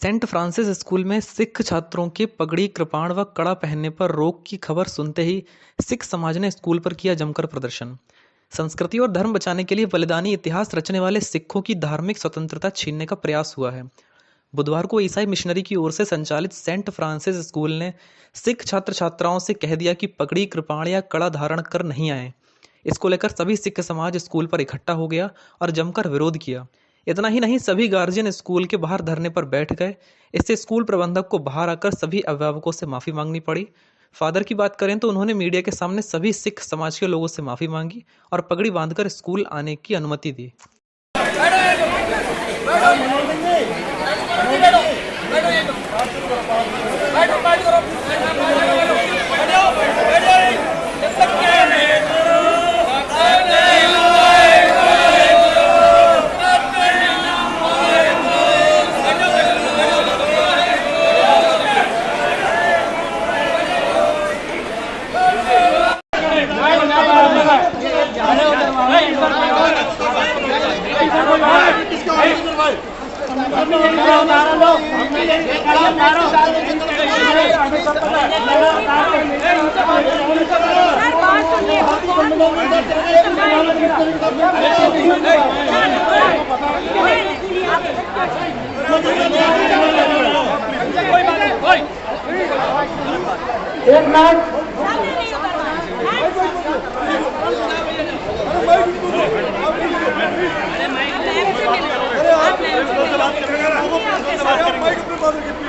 Saint Francis school में सिख छात्रों के पगड़ी, कृपाण व कड़ा पहनने पर रोक की खबर सुनते ही सिख समाज ने स्कूल पर किया जमकर प्रदर्शन। संस्कृति और धर्म बचाने के लिए बलिदानी इतिहास रचने वाले सिखों की धार्मिक स्वतंत्रता छीनने का प्रयास हुआ है। बुधवार को ईसाई मिशनरी की ओर से संचालित सेंट फ्रांसिस स्कूल ने सिख छात्र छात्राओं से कह दिया कि पगड़ी, कृपाण या कड़ा धारण कर नहीं आए। इसको लेकर सभी सिख समाज स्कूल पर इकट्ठा हो गया और जमकर विरोध किया। इतना ही नहीं, सभी गार्जियन स्कूल के बाहर धरने पर बैठ गए। इससे स्कूल प्रबंधक को बाहर आकर सभी अभिभावकों से माफी मांगनी पड़ी। फादर की बात करें तो उन्होंने मीडिया के सामने सभी सिख समाज के लोगों से माफी मांगी और पगड़ी बांधकर स्कूल आने की अनुमति दी।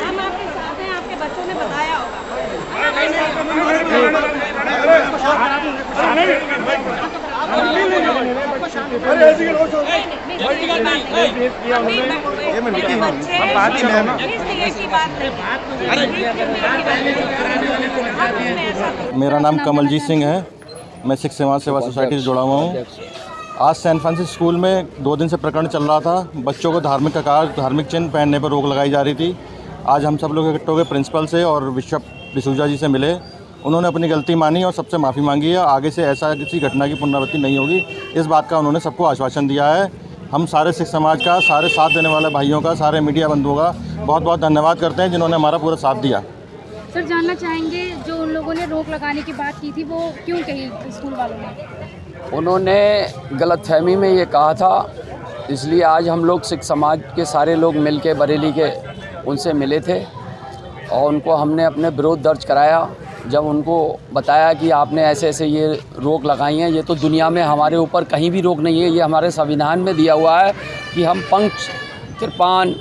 हम आपके साथ हैं, आपके बच्चों ने बताया होगा। मेरा नाम कमलजीत सिंह है। मैं सिख समाज सेवा सोसाइटी से जुड़ा हुआ हूँ। आज सेंट फ्रांसिस स्कूल में 2 दिन से प्रकरण चल रहा था। बच्चों को धार्मिक आकार, धार्मिक चिन्ह पहनने पर रोक लगाई जा रही थी। आज हम सब लोग इकट्ठे होकर प्रिंसिपल से और बिशप डिसूजा जी से मिले। उन्होंने अपनी गलती मानी और सबसे माफ़ी मांगी है। आगे से ऐसा किसी घटना की पुनरावृत्ति नहीं होगी, इस बात का उन्होंने सबको आश्वासन दिया है। हम सारे सिख समाज का, सारे साथ देने वाले भाइयों का, सारे मीडिया बंधुओं का बहुत बहुत धन्यवाद करते हैं जिन्होंने हमारा पूरा साथ दिया। सर, जानना चाहेंगे जो उन लोगों ने रोक लगाने की बात की थी वो क्यों कही स्कूल वालों ने? उन्होंने गलतफहमी में ये कहा था, इसलिए आज हम लोग सिख समाज के सारे लोग मिल के बरेली के उनसे मिले थे और उनको हमने अपने विरोध दर्ज कराया। जब उनको बताया कि आपने ऐसे ऐसे ये रोक लगाई हैं, ये तो दुनिया में हमारे ऊपर कहीं भी रोक नहीं है, ये हमारे संविधान में दिया हुआ है कि हम पंच, कृपान,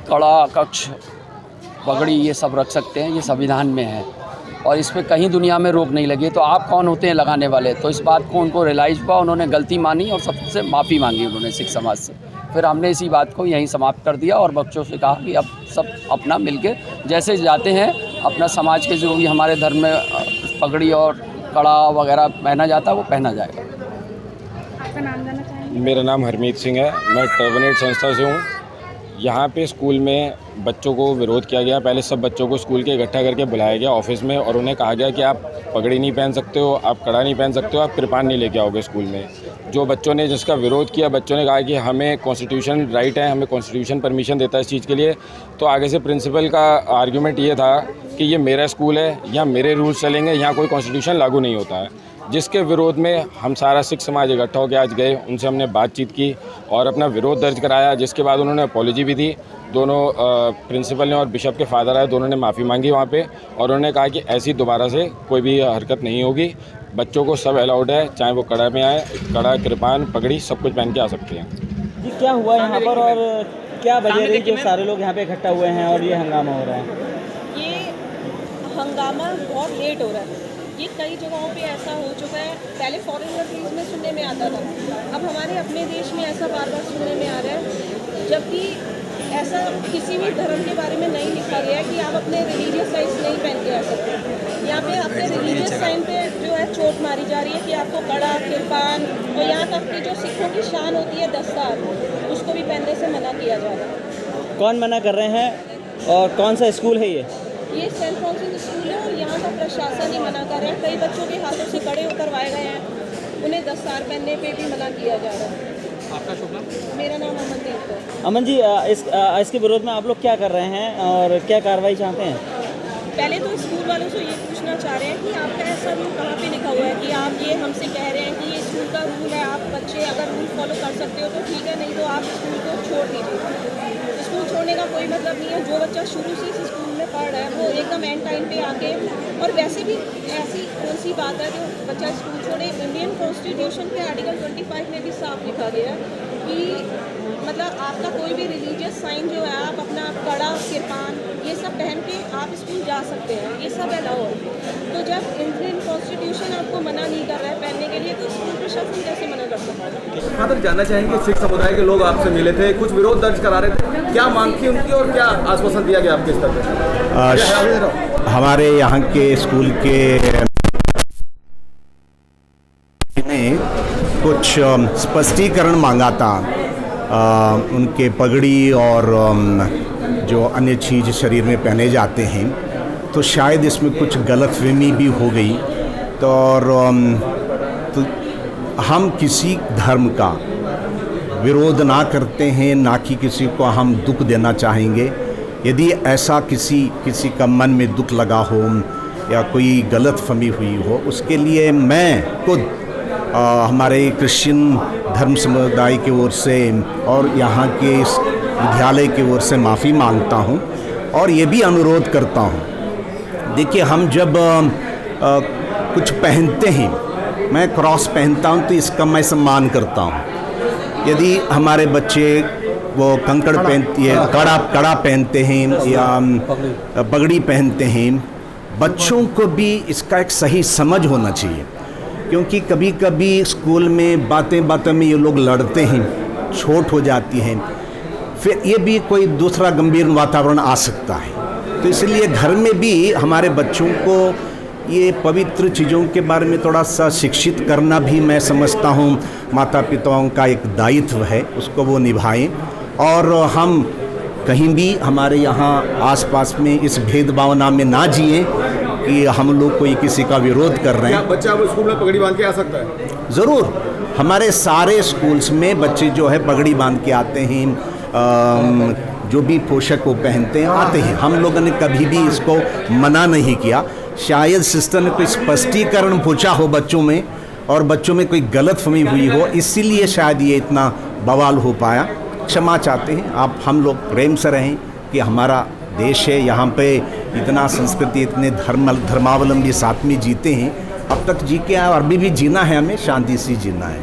कड़ा, कक्ष, पगड़ी ये सब रख सकते हैं, ये संविधान में है और इस पर कहीं दुनिया में रोक नहीं लगी। तो आप कौन होते हैं लगाने वाले? तो इस बात को उनको रियलाइज़ हुआ, उन्होंने गलती मानी और सबसे माफ़ी मांगी उन्होंने सिख समाज से। फिर हमने इसी बात को यहीं समाप्त कर दिया और बच्चों से कहा कि अब सब अपना मिलके जैसे जाते हैं, अपना समाज के जो भी हमारे धर्म में पगड़ी और कड़ा वगैरह पहना जाता है वो पहना जाएगा। आपका नाम जानना चाहेंगे? मेरा नाम हरमीत सिंह है। मैं टर्बनेट संस्था से हूँ। यहाँ पे स्कूल में बच्चों को विरोध किया गया। पहले सब बच्चों को स्कूल के इकट्ठा करके बुलाया गया ऑफिस में और उन्हें कहा गया कि आप पगड़ी नहीं पहन सकते हो, आप कड़ा नहीं पहन सकते हो, आप कृपान नहीं लेके आओगे स्कूल में। जो बच्चों ने जिसका विरोध किया, बच्चों ने कहा कि हमें कॉन्स्टिट्यूशन राइट है, हमें कॉन्स्टिट्यूशन परमिशन देता है इस चीज़ के लिए। तो आगे से प्रिंसिपल का आर्ग्यूमेंट ये था कि ये मेरा स्कूल है, यहाँ मेरे रूल्स चलेंगे, यहाँ कोई कॉन्स्टिट्यूशन लागू नहीं होता है। जिसके विरोध में हम सारा सिख समाज इकट्ठा होकर आज गए, उनसे हमने बातचीत की और अपना विरोध दर्ज कराया, जिसके बाद उन्होंने अपॉलोजी भी दी। दोनों प्रिंसिपल ने और बिशप के फादर आए, दोनों ने माफ़ी मांगी वहाँ पे और उन्होंने कहा कि ऐसी दोबारा से कोई भी हरकत नहीं होगी। बच्चों को सब अलाउड है, चाहे वो कड़ा में आए, कड़ा, कृपान, पगड़ी सब कुछ पहन के आ सकते हैं। जी, क्या हुआ यहाँ पर और क्या वजह रही जो सारे लोग यहाँ पे इकट्ठा हुए हैं और ये हंगामा हो रहा है? ये हंगामा बहुत लेट हो रहा है। ये कई जगहों पे ऐसा हो चुका है। पहले फॉरेन कंट्रीज़ में सुनने में आता था, अब हमारे अपने देश में ऐसा बार बार सुनने में आ रहा है। जबकि ऐसा किसी भी धर्म के बारे में नहीं लिखा गया है कि आप अपने रिलीजियस साइंस नहीं पहन के आ सकते। यहाँ पे अपने रिलीजियस साइन पे जो है चोट मारी जा रही है कि आपको कड़ा, कृपान और यहाँ तक कि जो सिखों की शान होती है दस्तार, उसको भी पहनने से मना किया जा रहा है। कौन मना कर रहे हैं और कौन सा स्कूल है ये सेंट फ्रांसिस स्कूल है और यहाँ का प्रशासन ही मना कर रहा है। कई बच्चों के हाथों से कड़े उतरवाए गए हैं, उन्हें दस्तार पहनने पे भी मना किया जा रहा है। आपका शुभ नाम? मेरा नाम अमनदीप है। अमन जी, इसके विरोध में आप लोग क्या कर रहे हैं और क्या कार्रवाई चाहते हैं? पहले तो स्कूल वालों से ये पूछना चाह रहे हैं कि आपका ऐसा रूल कहाँ पे लिखा हुआ है कि आप ये हमसे कह रहे हैं कि ये स्कूल का रूल है, आप बच्चे अगर रूल फॉलो कर सकते हो तो ठीक है, नहीं तो आप स्कूल को छोड़ दीजिए। स्कूल छोड़ने का कोई मतलब नहीं है। जो बच्चा शुरू से इस स्कूल में पढ़ रहा है वो एकदम एंड टाइम पे आके, और वैसे भी ऐसी कौन सी बात है जो बच्चा स्कूल छोड़े। इंडियन कॉन्स्टिट्यूशन के आर्टिकल 25 में भी साफ लिखा गया है कि मतलब आपका कोई भी रिलीजियस साइन जो है, आप अपना कड़ा, किरपान ये सब पहन के आप स्कूल जा सकते हैं, ये सब अलाउ है। तो जब इंडियन कॉन्स्टिट्यूशन आपको मना नहीं कर रहा है पहनने के लिए, तो स्कूल प्रशासन कैसे मना कर सकता है? हाँ, तक जानना चाहेंगे, सिख समुदाय के लोग आपसे मिले थे, कुछ विरोध दर्ज करा रहे थे, क्या मांग थी उनकी और क्या आश्वासन दिया गया आपके स्तर पर? हमारे यहाँ के स्कूल के ने कुछ स्पष्टीकरण मांगा था, उनके पगड़ी और जो अन्य चीज़ शरीर में पहने जाते हैं, तो शायद इसमें कुछ गलतफहमी भी हो गई। तो तो हम किसी धर्म का विरोध ना करते हैं, ना कि किसी को हम दुख देना चाहेंगे। यदि ऐसा किसी का मन में दुख लगा हो या कोई गलतफहमी हुई हो, उसके लिए मैं खुद हमारे क्रिश्चियन धर्म समुदाय की ओर से और यहाँ के इस विद्यालय की ओर से माफ़ी मांगता हूँ और ये भी अनुरोध करता हूँ। देखिए, हम जब कुछ पहनते हैं, मैं क्रॉस पहनता हूँ तो इसका मैं सम्मान करता हूँ। यदि हमारे बच्चे वो कंकड़ पहनती है, कड़ा पहनते हैं या पगड़ी पहनते हैं, बच्चों को भी इसका एक सही समझ होना चाहिए। क्योंकि कभी कभी स्कूल में बातें में ये लोग लड़ते हैं, चोट हो जाती है, फिर ये भी कोई दूसरा गंभीर वातावरण आ सकता है। तो इसलिए घर में भी हमारे बच्चों को ये पवित्र चीज़ों के बारे में थोड़ा सा शिक्षित करना भी मैं समझता हूँ माता पिताओं का एक दायित्व है, उसको वो निभाएं। और हम कहीं भी हमारे यहाँ आसपास में इस भेदभावना में ना जिए कि हम लोग कोई किसी का विरोध कर रहे हैं। क्या बच्चा वो स्कूल में पगड़ी बांध के आ सकता है? ज़रूर, हमारे सारे स्कूल्स में बच्चे जो है पगड़ी बांध के आते हैं, जो भी पोशाक वो पहनते हैं आते हैं। हम लोगों ने कभी भी इसको मना नहीं किया। शायद सिस्टर ने कोई स्पष्टीकरण पूछा हो बच्चों में और बच्चों में कोई गलतफहमी हुई हो, इसीलिए शायद ये इतना बवाल हो पाया। क्षमा चाहते हैं। आप हम लोग प्रेम से रहें कि हमारा देश है, यहाँ पे इतना संस्कृति, इतने धर्मावलंबी साथ में जीते हैं। अब तक जी के और अभी भी जीना है, हमें शांति से जीना है।